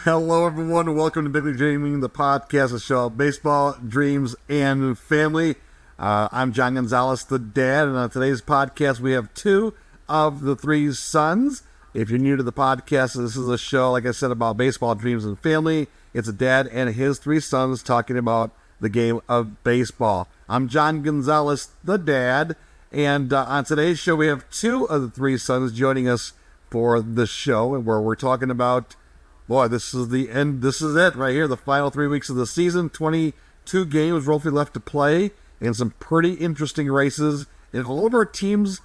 Hello, everyone, and welcome to Big League Dreaming, the podcast that show baseball, dreams, and family. I'm John Gonzalez, the dad, and on today's podcast, we have two of the three sons. If you're new to the podcast, this is a show, like I said, about baseball, dreams, and family. It's a dad and his three sons talking about the game of baseball. I'm John Gonzalez, the dad, and on today's show, we have two of the three sons joining us for the show, and where we're talking about, boy, this is the end. This is it right here, the final 3 weeks of the season. 22 games roughly left to play, and some pretty interesting races. And all of our teams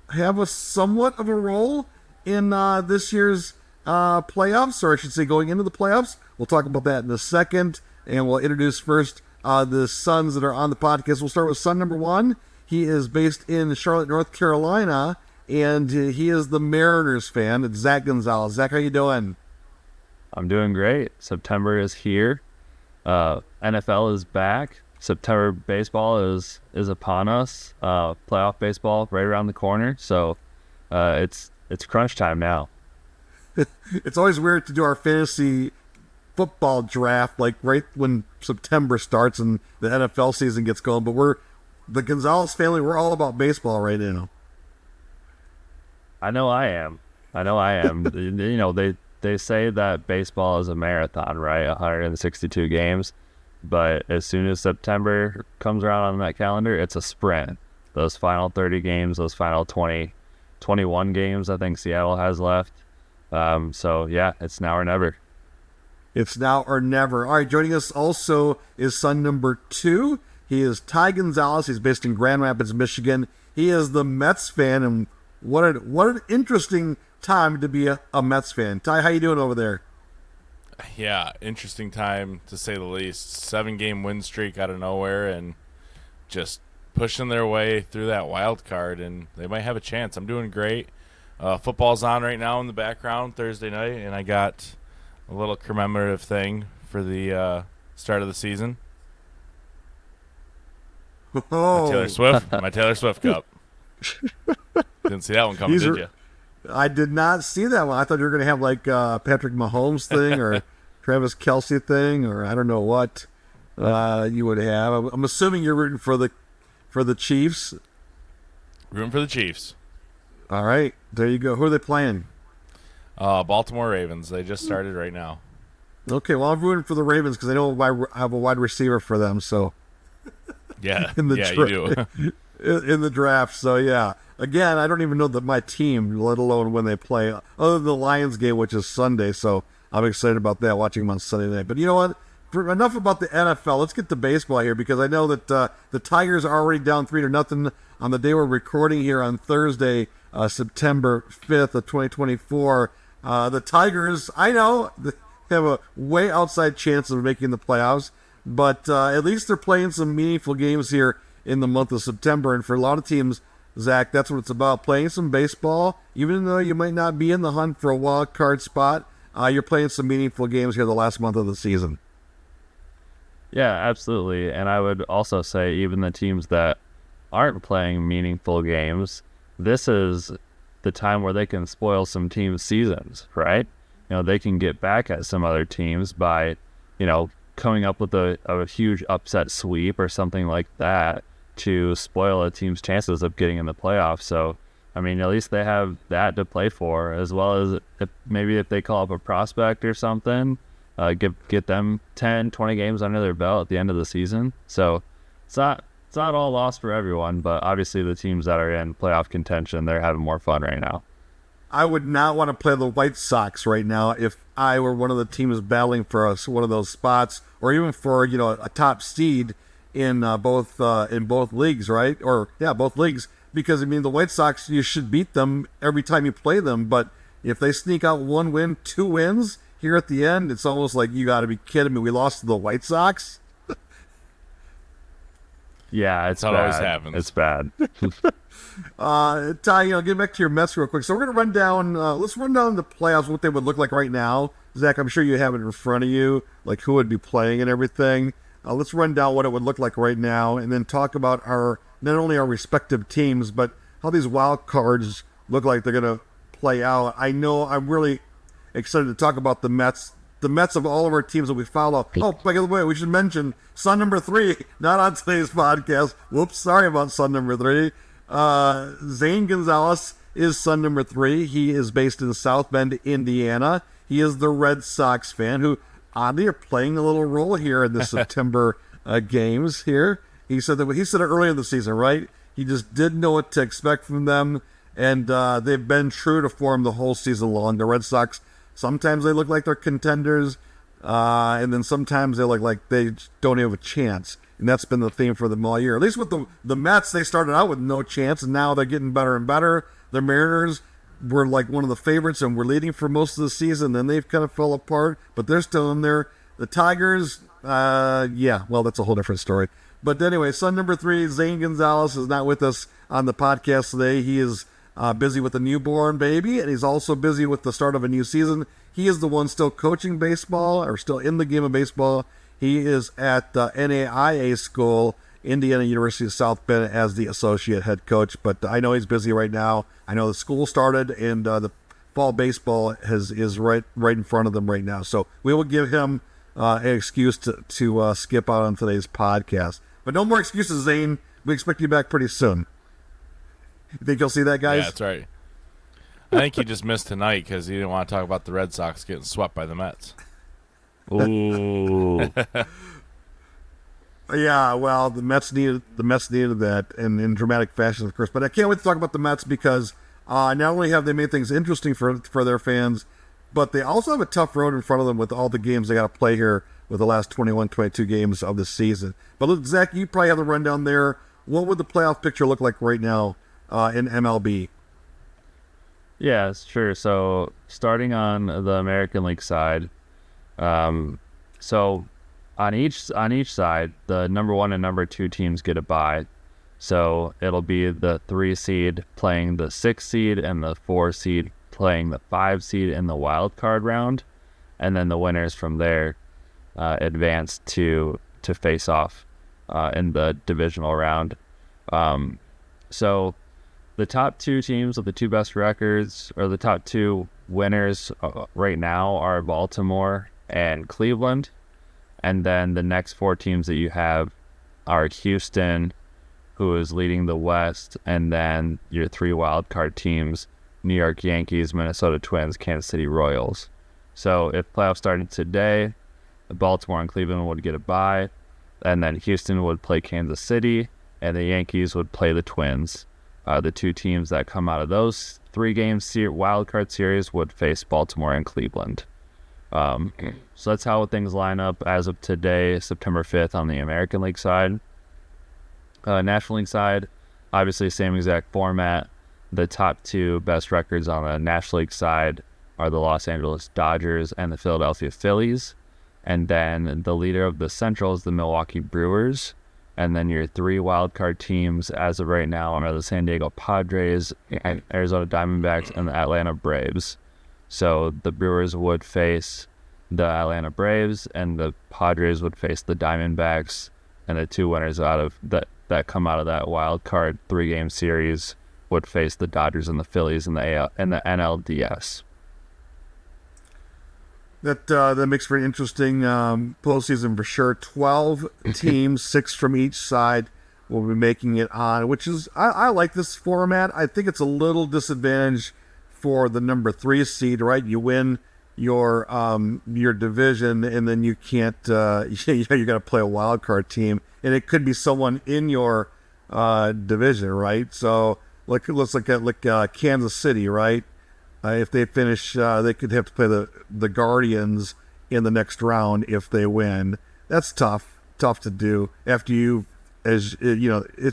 have a somewhat of a role in this year's playoffs, or I should say going into the playoffs. We'll talk about that in a second, and we'll introduce first the sons that are on the podcast. We'll start with son number one. He is based in Charlotte, North Carolina, and he is the Mariners fan. It's Zach Gonzalez. Zach, how you doing? I'm doing great. September is here. NFL is back. September baseball is upon us. Playoff baseball right around the corner. So it's crunch time now. It's always weird to do our fantasy football draft like right when September starts and the NFL season gets going. But we're the Gonzalez family. We're all about baseball right now. I know I am. You know, they say that baseball is a marathon, right? 162 games. But as soon as September comes around on that calendar, it's a sprint. Those final 30 games, those final 21 games I think Seattle has left. So, yeah, it's now or never. It's now or never. All right, joining us also is son number two. He is Ty Gonzalez. He's based in Grand Rapids, Michigan. He is the Mets fan, and what an interesting time to be a Mets fan. Ty, how you doing over there? Yeah, interesting time to say the least. 7-game win streak out of nowhere and just pushing their way through that wild card, and they might have a chance. I'm doing great. Football's on right now in the background Thursday night, and I got a little commemorative thing for the start of the season. Oh. My Taylor Swift cup. Didn't see that one coming, did you? I did not see that one. I thought you were going to have like Patrick Mahomes thing or Travis Kelce thing, or I don't know what you would have. I'm assuming you're rooting for the Chiefs. Rooting for the Chiefs. All right, there you go. Who are they playing? Baltimore Ravens. They just started right now. Okay, well, I'm rooting for the Ravens because I know I have a wide receiver for them. So yeah, you do. in the draft. So yeah. Again, I don't even know that my team, let alone when they play, other than the Lions game, which is Sunday. So I'm excited about that, watching them on Sunday night. But you know what? Enough about the NFL. Let's get to baseball here, because I know that the Tigers are already down 3-0 on the day we're recording here on Thursday, September 5th of 2024. The Tigers, I know, have a way outside chance of making the playoffs, but at least they're playing some meaningful games here in the month of September. And for a lot of teams, Zach, that's what it's about, playing some baseball. Even though you might not be in the hunt for a wild card spot, you're playing some meaningful games here the last month of the season. Yeah, absolutely. And I would also say even the teams that aren't playing meaningful games, this is the time where they can spoil some teams' seasons, right? You know, they can get back at some other teams by, you know, coming up with a huge upset sweep or something like that to spoil a team's chances of getting in the playoffs. So, I mean, at least they have that to play for, as well as if they call up a prospect or something, get them 10, 20 games under their belt at the end of the season. So it's not all lost for everyone, but obviously the teams that are in playoff contention, they're having more fun right now. I would not want to play the White Sox right now if I were one of the teams battling for one of those spots, or even for, you know, a top seed in both leagues, right? Or yeah, both leagues. Because I mean, the White Sox, you should beat them every time you play them. But if they sneak out 1 win, 2 wins here at the end, it's almost like, you got to be kidding me. We lost to the White Sox. Yeah, it's bad. Always happens. It's bad. Ty, getting back to your Mets real quick. So we're gonna run down. Let's run down the playoffs, what they would look like right now. Zach, I'm sure you have it in front of you, like who would be playing and everything. Let's run down what it would look like right now, and then talk about not only our respective teams, but how these wild cards look like they're going to play out. I know I'm really excited to talk about the Mets the Mets of all of our teams that we follow. Oh, by the way, we should mention son number 3, not on today's podcast. Whoops, sorry about son number 3. Zane Gonzalez is son number 3. He is based in South Bend, Indiana. He is the Red Sox fan who, oddly, are playing a little role here in the September games here. He said it earlier in the season, right? He just didn't know what to expect from them, and they've been true to form the whole season long. The Red Sox, sometimes they look like they're contenders, and then sometimes they look like they don't have a chance. And that's been the theme for them all year. At least with the Mets, they started out with no chance, and now they're getting better and better. The Mariners were like one of the favorites and were leading for most of the season. Then they've kind of fell apart, but they're still in there. The Tigers, well, that's a whole different story. But anyway, son number 3, Zane Gonzalez, is not with us on the podcast today. He is busy with a newborn baby, and he's also busy with the start of a new season. He is the one still coaching baseball, or still in the game of baseball. He is at NAIA school, Indiana University of South Bend, as the associate head coach. But I know he's busy right now. I know the school started, and the fall baseball is right in front of them right now. So we will give him an excuse to skip out on today's podcast. But no more excuses, Zane. We expect you back pretty soon. You think you'll see that, guys? Yeah, that's right. I think he just missed tonight because he didn't want to talk about the Red Sox getting swept by the Mets. Ooh. Yeah, well, the Mets needed that, and in dramatic fashion, of course. But I can't wait to talk about the Mets because not only have they made things interesting for their fans, but they also have a tough road in front of them with all the games they got to play here with the last 21, 22 games of the season. But look, Zach, you probably have the rundown there. What would the playoff picture look like right now in MLB? Yeah, it's true. So starting on the American League side, so on each side, the number 1 and number 2 teams get a bye. So it'll be the 3 seed playing the 6 seed and the 4 seed playing the 5 seed in the wild card round, and then the winners from there advance to face off in the divisional round. So the top 2 teams with the 2 best records, or the top 2 winners right now, are Baltimore and Cleveland. And then the next 4 teams that you have are Houston, who is leading the West, and then your 3 wild card teams, New York Yankees, Minnesota Twins, Kansas City Royals. So if playoffs started today, Baltimore and Cleveland would get a bye, and then Houston would play Kansas City, and the Yankees would play the Twins. The 2 teams that come out of those 3-game wild card series would face Baltimore and Cleveland. So that's how things line up as of today, September 5th, on the American League side. National League side, obviously same exact format. The top 2 best records on the National League side are the Los Angeles Dodgers and the Philadelphia Phillies. And then the leader of the Central is the Milwaukee Brewers. And then your 3 wildcard teams as of right now are the San Diego Padres, Arizona Diamondbacks, and the Atlanta Braves. So the Brewers would face the Atlanta Braves, and the Padres would face the Diamondbacks, and the 2 winners out of that come out of that wild card 3-game series would face the Dodgers and the Phillies in the NLDS. That makes for an interesting postseason for sure. 12 teams, 6 from each side, will be making it on, which is, I like this format. I think it's a little disadvantage for the number 3 seed, right? You win your division, and then you can't, you got to play a wild card team, and it could be someone in your division, right? So let's look at Kansas City, right? If they finish, they could have to play the Guardians in the next round if they win. That's tough to do after it's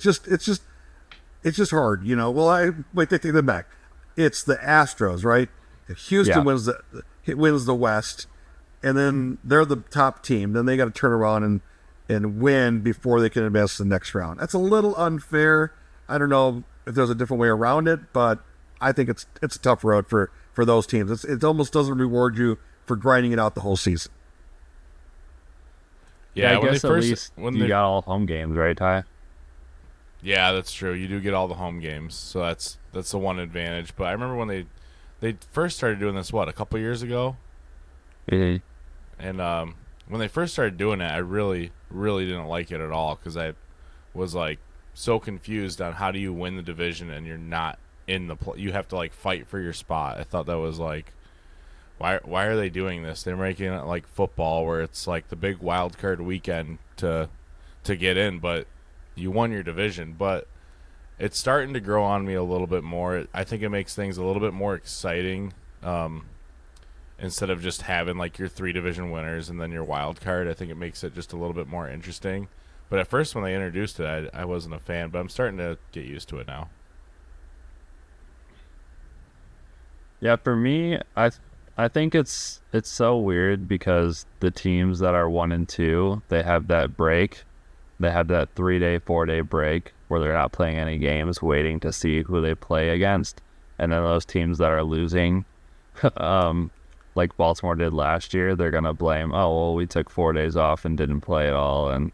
just hard, Well, take them back. It's the Astros, right? If Houston wins the West, and then they're the top team, then they got to turn around and win before they can advance to the next round. That's a little unfair. I don't know if there's a different way around it, but I think it's a tough road for those teams. It almost doesn't reward you for grinding it out the whole season. Yeah, I guess at least you got all home games, right, Ty? Yeah, that's true. You do get all the home games, so that's the one advantage. But I remember when they first started doing this, a couple years ago? Mm-hmm. And when they first started doing it, I really, really didn't like it at all because I was like so confused on how do you win the division and you're not in the you have to like fight for your spot. I thought that was like why are they doing this? They're making it like football where it's like the big wild card weekend to get in, but you won your division. But it's starting to grow on me a little bit more. I think it makes things a little bit more exciting. Instead of just having like your 3 division winners and then your wild card, I think it makes it just a little bit more interesting. But at first when they introduced it, I wasn't a fan, but I'm starting to get used to it now. Yeah, for me, I think it's so weird because the teams that are 1 and 2, they have that break. They have that 3-day, 4-day break where they're not playing any games, waiting to see who they play against. And then those teams that are losing, like Baltimore did last year, they're gonna blame, oh well, we took 4 days off and didn't play at all, and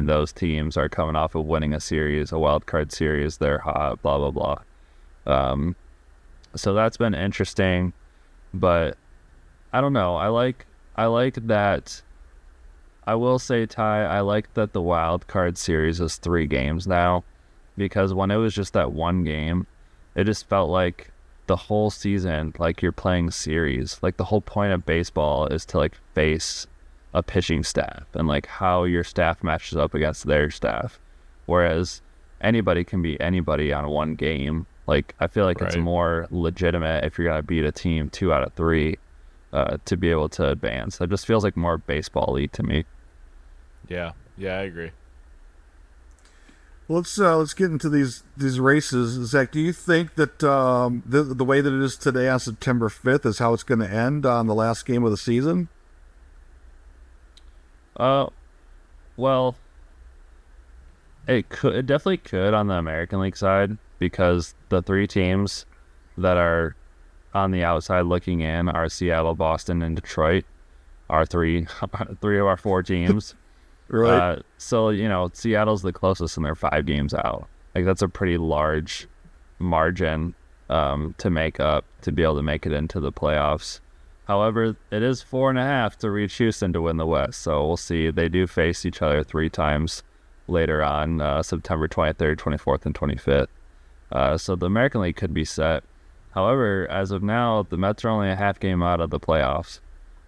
those teams are coming off of winning a series, a wild card series, they're hot, blah blah blah. So that's been interesting, but I don't know. I like that. I will say, Ty, I like that the wild card series is 3 games now, because when it was just that 1 game, it just felt like the whole season, like you're playing series. Like the whole point of baseball is to like face a pitching staff and like how your staff matches up against their staff. Whereas anybody can beat anybody on 1 game. Like I feel like it's more legitimate if you're gonna beat a team 2 out of 3 to be able to advance. It just feels like more baseball-y to me. Yeah, I agree. Let's get into these races. Zach, do you think that the way that it is today on September 5th is how it's going to end on the last game of the season? Well, it definitely could on the American League side, because the 3 teams that are on the outside looking in are Seattle, Boston, and Detroit. Are 3 of our 4 teams. Right. So, Seattle's the closest and they're 5 games out. Like, that's a pretty large margin to make up to be able to make it into the playoffs. However, it is 4.5 to reach Houston to win the West. So we'll see. They do face each other 3 times later on, September 23rd, 24th, and 25th. So the American League could be set. However, as of now, the Mets are only a half game out of the playoffs.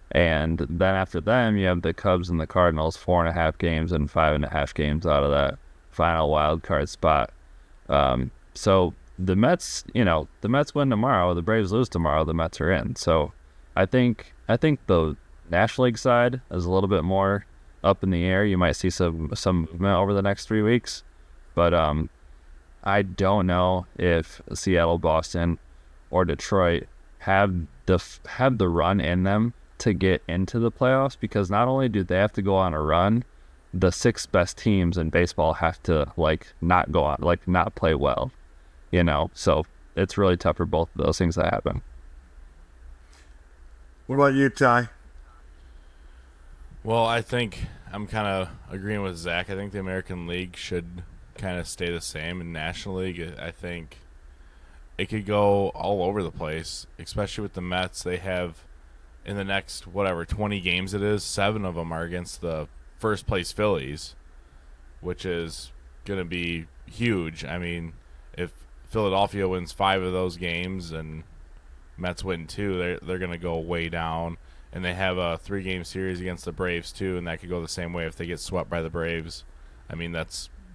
And then after them, you have the Cubs and the Cardinals, 4.5 games and 5.5 games out of that final wild card spot. So the Mets, the Mets win tomorrow, the Braves lose tomorrow, the Mets are in. So I think the National League side is a little bit more up in the air. You might see some movement over the next 3 weeks, but I don't know if Seattle, Boston, or Detroit have the run in them to get into the playoffs, because not only do they have to go on a run, the 6 best teams in baseball have to not go on, not play well, so it's really tough for both of those things to happen. What about you, Ty? Well, I think I'm kind of agreeing with Zach. I think the American League should kind of stay the same. In National League, I think it could go all over the place, especially with the Mets. They have, in the next, 20 games it is, 7 of them are against the first place Phillies, which is going to be huge. I mean, if Philadelphia wins 5 of those games and Mets win 2, they're going to go way down. And they have a 3-game series against the Braves too, and that could go the same way if they get swept by the Braves. I mean,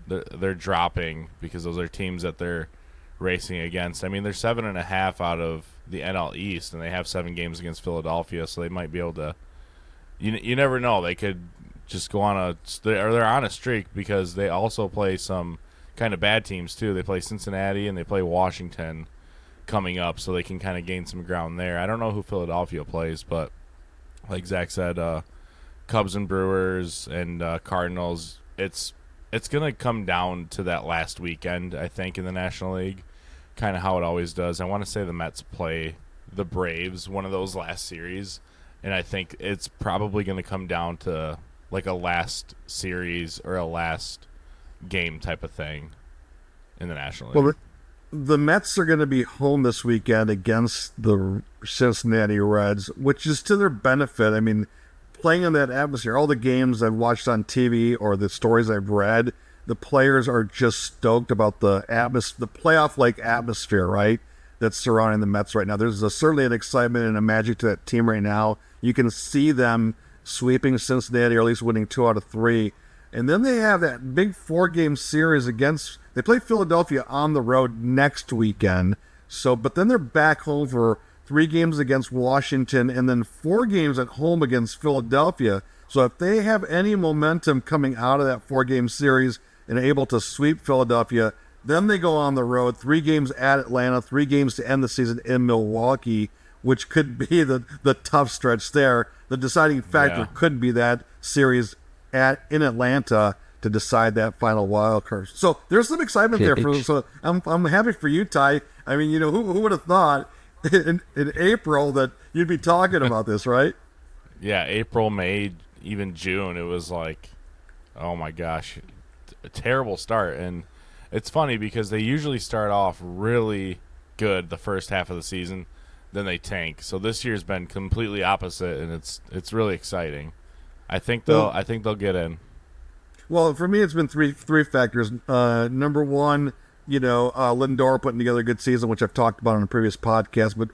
they're dropping because those are teams that they're racing against. I mean, they're 7.5 out of the NL East, and they have 7 games against Philadelphia, so they might be able to. You never know. They could just go on they're on a streak, because they also play some kind of bad teams too. They play Cincinnati and they play Washington coming up, so they can kind of gain some ground there. I don't know who Philadelphia plays, but like Zach said, Cubs and Brewers and Cardinals, it's going to come down to that last weekend, I think, in the National League, kind of how it always does. I want to say the Mets play the Braves one of those last series, and I think it's probably going to come down to like a last series or a last game type of thing in the National League. Well, the Mets are going to be home this weekend against the Cincinnati Reds, which is to their benefit. I mean, playing in that atmosphere. All the games I've watched on TV or the stories I've read, the players are just stoked about the playoff-like atmosphere, right? That's surrounding the Mets right now. There's certainly an excitement and a magic to that team right now. You can see them sweeping Cincinnati, or at least winning 2 out of 3. And then they have that big 4-game series they play Philadelphia on the road next weekend. But then they're back home for 3 games against Washington and then 4 games at home against Philadelphia. So if they have any momentum coming out of that 4-game series and are able to sweep Philadelphia, then they go on the road, 3 games at Atlanta, 3 games to end the season in Milwaukee, which could be the tough stretch there. The deciding factor could be that series in Atlanta to decide that final wild card. So there's some excitement there. So I'm happy for you, Ty. I mean, who would have thought in April that you'd be talking about this, right? Yeah, April, May, even June, it was like, oh my gosh, a terrible start. And it's funny because they usually start off really good the first half of the season, then they tank. So this year's been completely opposite, and it's really exciting. I think they'll get in. Well, for me, it's been three factors. Number one, Lindor putting together a good season, which I've talked about on a previous podcast. But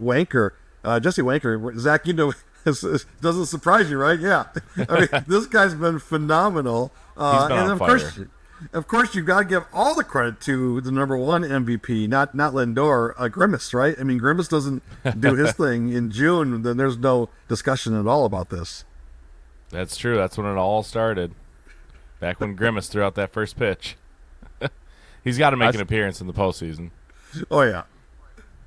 Jesse Wanker, Zach, doesn't surprise you, right? Yeah, I mean, this guy's been phenomenal. He's been on fire. Of course, you've got to give all the credit to the number 1 MVP, not Lindor, Grimace, right? I mean, Grimace doesn't do his thing in June, then there's no discussion at all about this. That's true. That's when it all started. Back when Grimace threw out that first pitch. He's got to make an appearance in the postseason. Oh, yeah.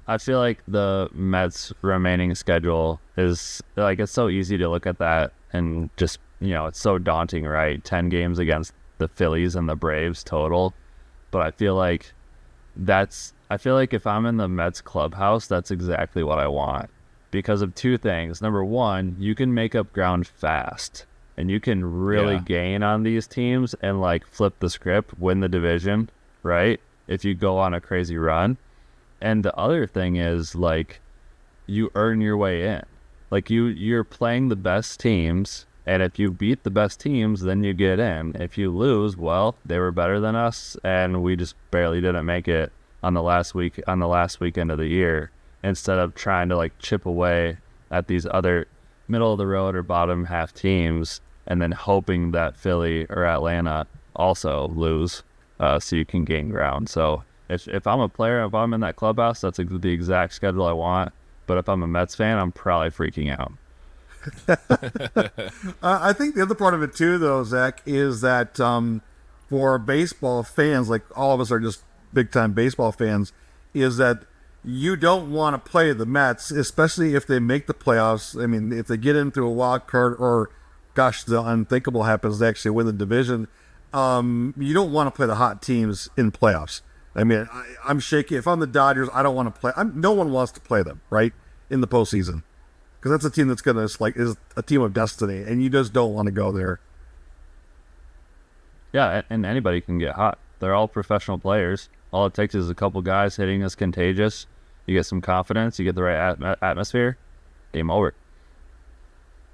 I feel like the Mets' remaining schedule is, like, it's so easy to look at that and just, it's so daunting, right? 10 games against the Phillies and the Braves total. But I feel like if I'm in the Mets clubhouse, that's exactly what I want. Because of 2 things. Number 1, you can make up ground fast. And you can really gain on these teams and, like, flip the script, win the division, right? If you go on a crazy run. And the other thing is, like, you earn your way in. Like, you're playing the best teams, and if you beat the best teams, then you get in. If you lose, well, they were better than us, and we just barely didn't make it on the last weekend of the year, instead of trying to, like, chip away at these other middle of the road or bottom half teams and then hoping that Philly or Atlanta also lose so you can gain ground. So if I'm a player, if I'm in that clubhouse, that's the exact schedule I want. But if I'm a Mets fan, I'm probably freaking out. I think the other part of it too, though, Zach, is that for baseball fans, like all of us are just big-time baseball fans, is that you don't want to play the Mets, especially if they make the playoffs. I mean, if they get into a wild card or, gosh, the unthinkable happens, they actually win the division. You don't want to play the hot teams in playoffs. I mean, I'm shaky. If I'm the Dodgers, I don't want to play. No one wants to play them, right, in the postseason. Because that's a team that's is a team of destiny, and you just don't want to go there. Yeah, and anybody can get hot. They're all professional players. All it takes is a couple guys hitting us contagious. You get some confidence. You get the right atmosphere. Game over.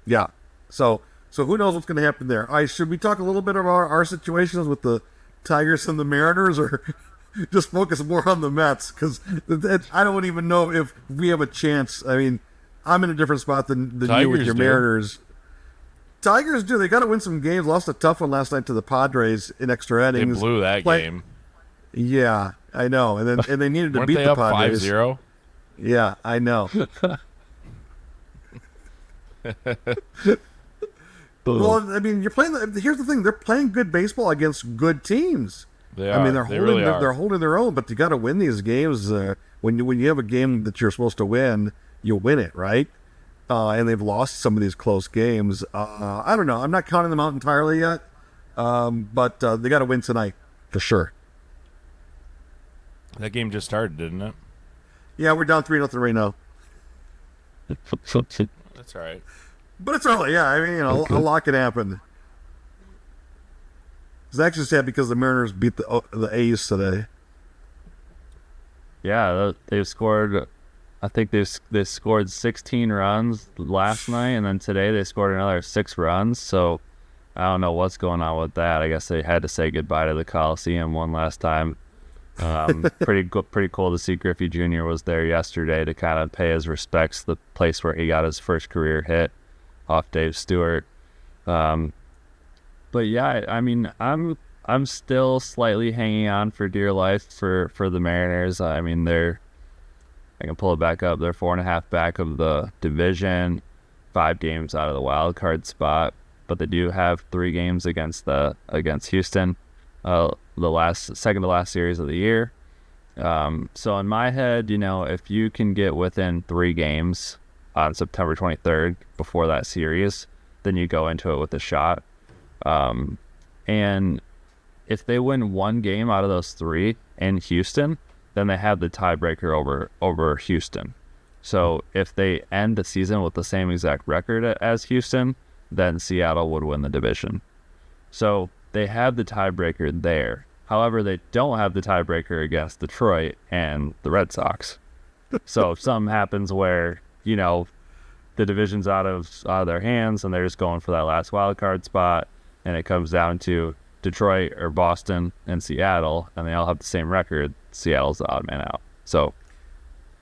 Yeah. So who knows what's going to happen there? All right, should we talk a little bit about our situations with the Tigers and the Mariners, or just focus more on the Mets? Because I don't even know if we have a chance. I mean, I'm in a different spot than you with your Mariners. Tigers do. They got to win some games. Lost a tough one last night to the Padres in extra innings. They blew that game. Yeah, I know. And they needed to beat they the up Padres. 5-0? Yeah, I know. Well, I mean, you're playing. Here's the thing: they're playing good baseball against good teams. They I are. mean, they're are. holding their own, but you got to win these games. When you have a game that you're supposed to win, you win it, right? And they've lost some of these close games. I don't know. I'm not counting them out entirely yet, but they got to win tonight for sure. That game just started, didn't it? Yeah, we're down 3-0 right now. That's all right. But it's early, yeah. I mean, a lot can happen. It's actually sad because the Mariners beat the A's today. Yeah, they've scored I think they scored 16 runs last night, and then today they scored another 6 runs. So I don't know what's going on with that. I guess they had to say goodbye to the Coliseum one last time. Pretty cool to see Griffey Jr. was there yesterday to kind of pay his respects, the place where he got his first career hit off Dave Stewart. But yeah, I mean, I'm still slightly hanging on for dear life for the Mariners. I mean, I can pull it back up. They're 4.5 back of the division, 5 games out of the wild card spot, but they do have 3 games against Houston. The second to last series of the year. So in my head, if you can get within 3 games on September 23rd before that series, then you go into it with a shot. And if they win 1 game out of those 3 in Houston, then they have the tiebreaker over Houston. So if they end the season with the same exact record as Houston, then Seattle would win the division. So they have the tiebreaker there. However, they don't have the tiebreaker against Detroit and the Red Sox. So if something happens where, the division's out of their hands and they're just going for that last wild card spot, and it comes down to Detroit or Boston and Seattle, and they all have the same record, Seattle's the odd man out. So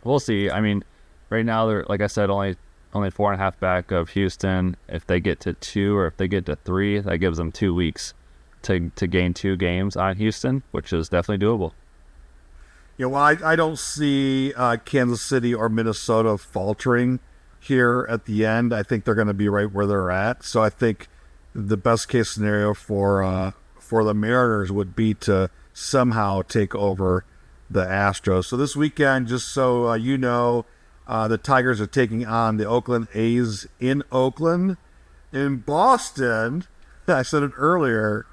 we'll see. I mean, right now they're, like I said, only 4.5 back of Houston. If they get to 2 or if they get to 3, that gives them 2 weeks to gain 2 games on Houston, which is definitely doable. Yeah, well, I don't see Kansas City or Minnesota faltering here at the end. I think they're going to be right where they're at. So I think the best case scenario for the Mariners would be to somehow take over the Astros. So this weekend, just so the Tigers are taking on the Oakland A's in Oakland. In Boston, I said it earlier,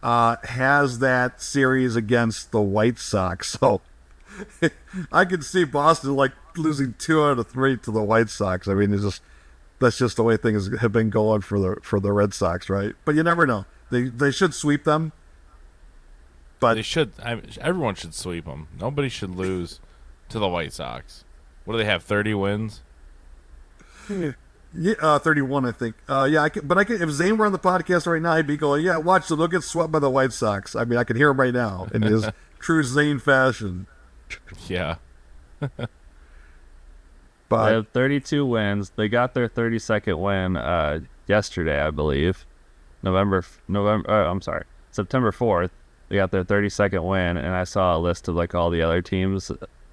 has that series against the White Sox. So I could see Boston losing 2 out of 3 to the White Sox. I mean, that's just the way things have been going for the Red Sox, right? But you never know. They should sweep them. But they should. Everyone should sweep them. Nobody should lose to the White Sox. What do they have? 30 wins. Yeah, 31, I think. If Zane were on the podcast right now, he'd be going, "Yeah, watch them. They'll get swept by the White Sox." I mean, I can hear him right now in his true Zane fashion. Yeah. They But have 32 wins. They got their 32nd win yesterday, I believe. September 4th. They got their 32nd win, and I saw a list of all the other teams.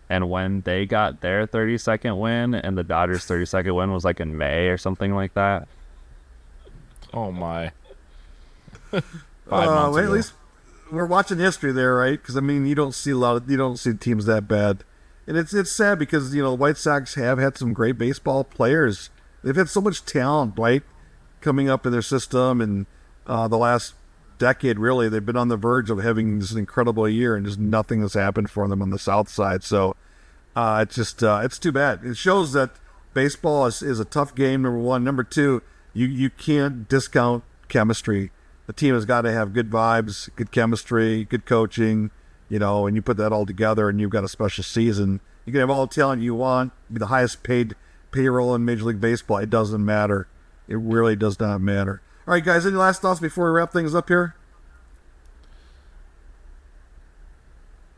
And when they got their 32nd win, and the Dodgers' 32nd win was in May or something like that. Oh my. 5 months well, ago. at least we're watching history there, right? Because I mean, you don't see teams that bad, and it's sad because the White Sox have had some great baseball players. They've had so much talent, right, coming up in their system, and the last decade, really, they've been on the verge of having this incredible year, and just nothing has happened for them on the South Side. So it's too bad. It shows that baseball is a tough game, number one. Number two, you can't discount chemistry. The team has got to have good vibes, good chemistry, good coaching, and you put that all together and you've got a special season. You can have all the talent you want, be the highest paid payroll in Major League Baseball. It doesn't matter. It really does not matter. All right, guys, any last thoughts before we wrap things up here?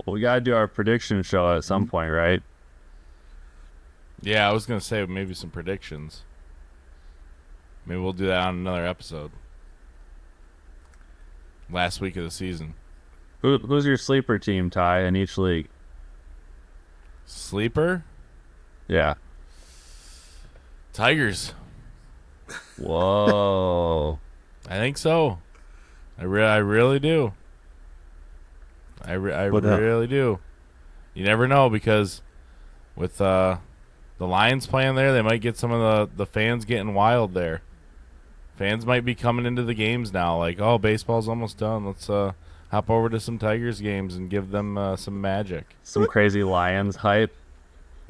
Well, we got to do our prediction show at some point, right? Yeah, I was going to say maybe some predictions. Maybe we'll do that on another episode. Last week of the season. Who's your sleeper team, Ty, in each league? Sleeper? Yeah. Tigers. Whoa. I think so. I really do. I really do. You never know, because with the Lions playing there, they might get some of the fans getting wild there. Fans might be coming into the games now oh, baseball's almost done. Let's hop over to some Tigers games and give them some magic. Some crazy Lions hype.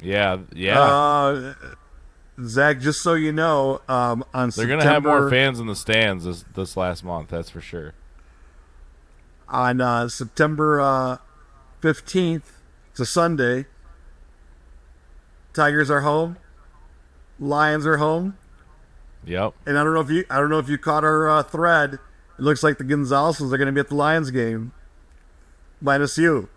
Yeah. Zach, just so you know, they're going to have more fans in the stands this last month, that's for sure. On September 15th, it's a Sunday, Tigers are home. Lions are home. Yep. And I don't know if you caught our thread. It looks like the Gonzaleses are going to be at the Lions game, minus you.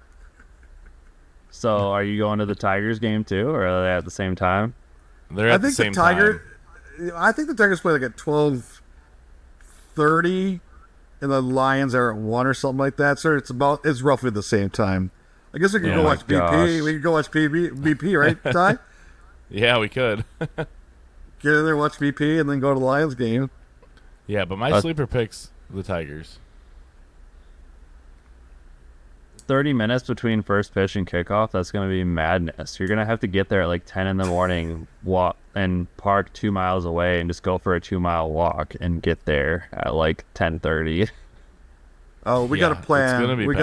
So are you going to the Tigers game too, or are they at the same time? They're at the same time. I think the Tigers play like at 12:30, and the Lions are at 1 or something like that. So it's roughly the same time. I guess we could go watch BP. We could go watch BP, right, Ty? Yeah, we could. Get in there, watch BP, and then go to the Lions game. Yeah, but my sleeper pick's the Tigers. 30 minutes between first pitch and kickoff, that's going to be madness. You're going to have to get there at like 10 in the morning, walk and park 2 miles away and just go for a 2-mile walk and get there at like 10:30. Oh, we got to plan. It's gonna be we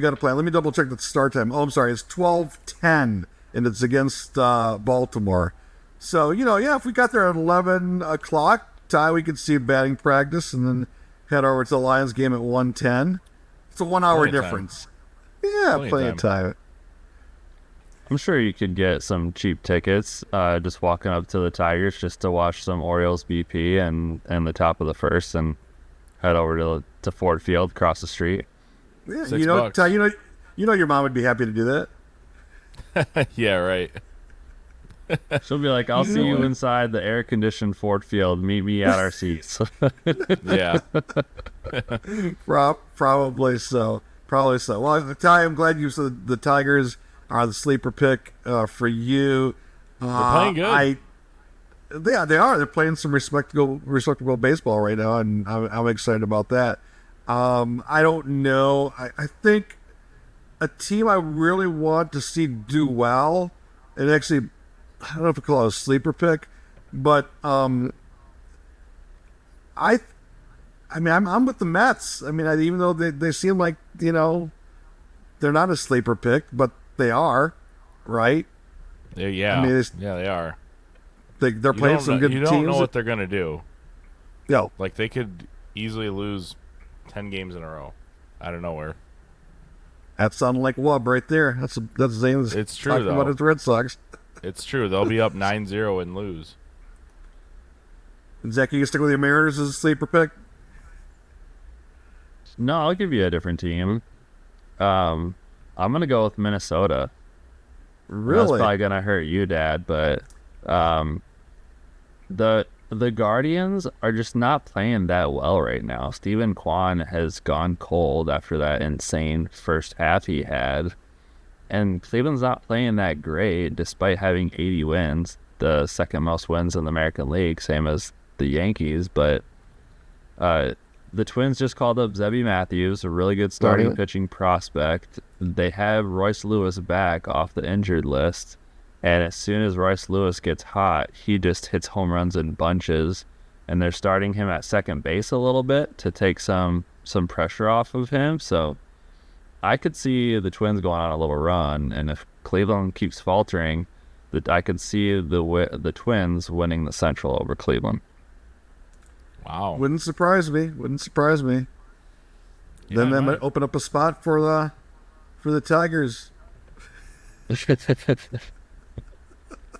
got to plan. Let me double check the start time. Oh, I'm sorry. It's 12:10, and it's against Baltimore. So, if we got there at 11 o'clock, Ty, we could see batting practice and then head over to the Lions game at 1:10. It's a 1 hour difference. Yeah, plenty of time. I'm sure you could get some cheap tickets just walking up to the Tigers just to watch some Orioles BP and the top of the first and head over to Ford Field across the street. Yeah, $6. Ty, your mom would be happy to do that. Yeah, right. She'll be like, I'll see you inside the air-conditioned Ford Field. Meet me at our seats. Yeah. Probably so. Well, Ty, I'm glad you said the Tigers are the sleeper pick for you. They're playing good. They are. They're playing some respectable baseball right now, and I'm excited about that. I don't know. I think a team I really want to see do well, and actually, I don't know if I call it a sleeper pick, but I'm with the Mets. I mean, even though they seem like they're not a sleeper pick, but they are, right? Yeah. I mean, they are. They're playing some good teams. You don't know what they're gonna do. No, Like they could easily lose 10 games in a row out of nowhere. that sounded like Wubb right there. That's Zane's. It's true, talking about though. his Red Sox. It's true. They'll be up 9-0 and lose. And Zach, you stick with your Mariners as a sleeper pick? No, I'll give you a different team. I'm going to go with Minnesota. Really? That's probably going to hurt you, Dad, but the Guardians are just not playing that well right now. Steven Kwan has gone cold after that insane first half he had. And Cleveland's not playing that great despite having 80 wins, the second most wins in the American League, same as the Yankees. But the Twins just called up Zebby Matthews, a really good starting pitching prospect. They have Royce Lewis back off the injured list. And as soon as Royce Lewis gets hot, he just hits home runs in bunches. And they're starting him at second base a little bit to take some pressure off of him. So I could see the Twins going on a little run, and if Cleveland keeps faltering, I could see the Twins winning the Central over Cleveland. Wow. Wouldn't surprise me. Yeah, Then that might open up a spot for the Tigers.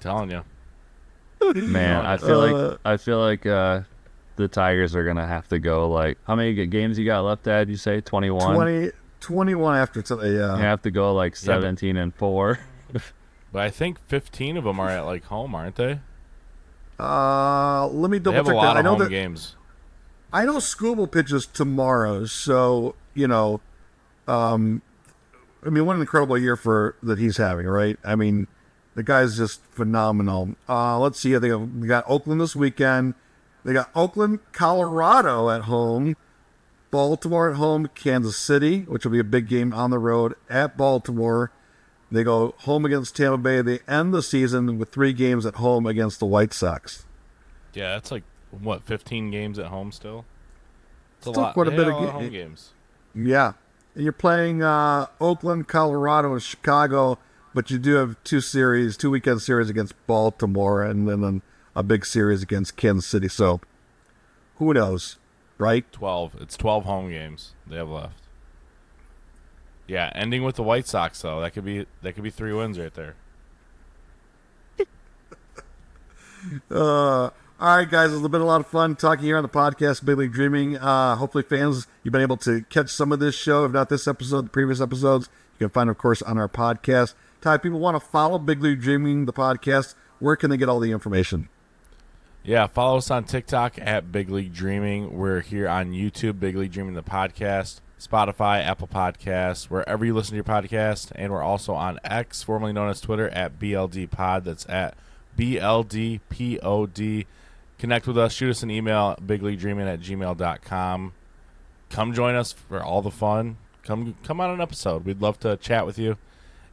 Telling you. Man, I feel like the Tigers are gonna have to go like, how many games you got left, Dad? You say 21? 21 after today, yeah. You have to go like 17-4. But I think 15 of them are at like home, aren't they? Let me double They have check a lot that. of home games. I know Scooble pitches tomorrow, so what an incredible year that he's having, right? I mean, the guy's just phenomenal. Let's see. They got Oakland this weekend. They got Oakland, Colorado at home, Baltimore at home, Kansas City, which will be a big game on the road at Baltimore. They go home against Tampa Bay. They end the season with 3 games at home against the White Sox. Yeah, that's like, 15 games at home still? It's Still quite a bit of home games. Yeah. And you're playing Oakland, Colorado, and Chicago, but you do have 2 weekend series against Baltimore, and then a big series against Kansas City. So, who knows, right? 12. It's 12 home games they have left. Yeah, ending with the White Sox though. That could be 3 wins right there. All right, guys, it's been a lot of fun talking here on the podcast, Big League Dreaming. Hopefully, fans, you've been able to catch some of this show. If not this episode, the previous episodes, you can find, of course, on our podcast. Ty, if people want to follow Big League Dreaming, the podcast, where can they get all the information? Yeah, follow us on TikTok at Big League Dreaming. We're here on YouTube, Big League Dreaming the podcast, Spotify, Apple Podcasts, wherever you listen to your podcast. And we're also on X, formerly known as Twitter, at BLD Pod. That's at BLDPOD. Connect with us. Shoot us an email, bigleaguedreaming@gmail.com. Come join us for all the fun. Come on an episode. We'd love to chat with you.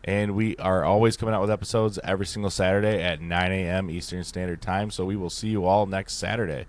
And we are always coming out with episodes every single Saturday at 9 a.m. Eastern Standard Time. So we will see you all next Saturday.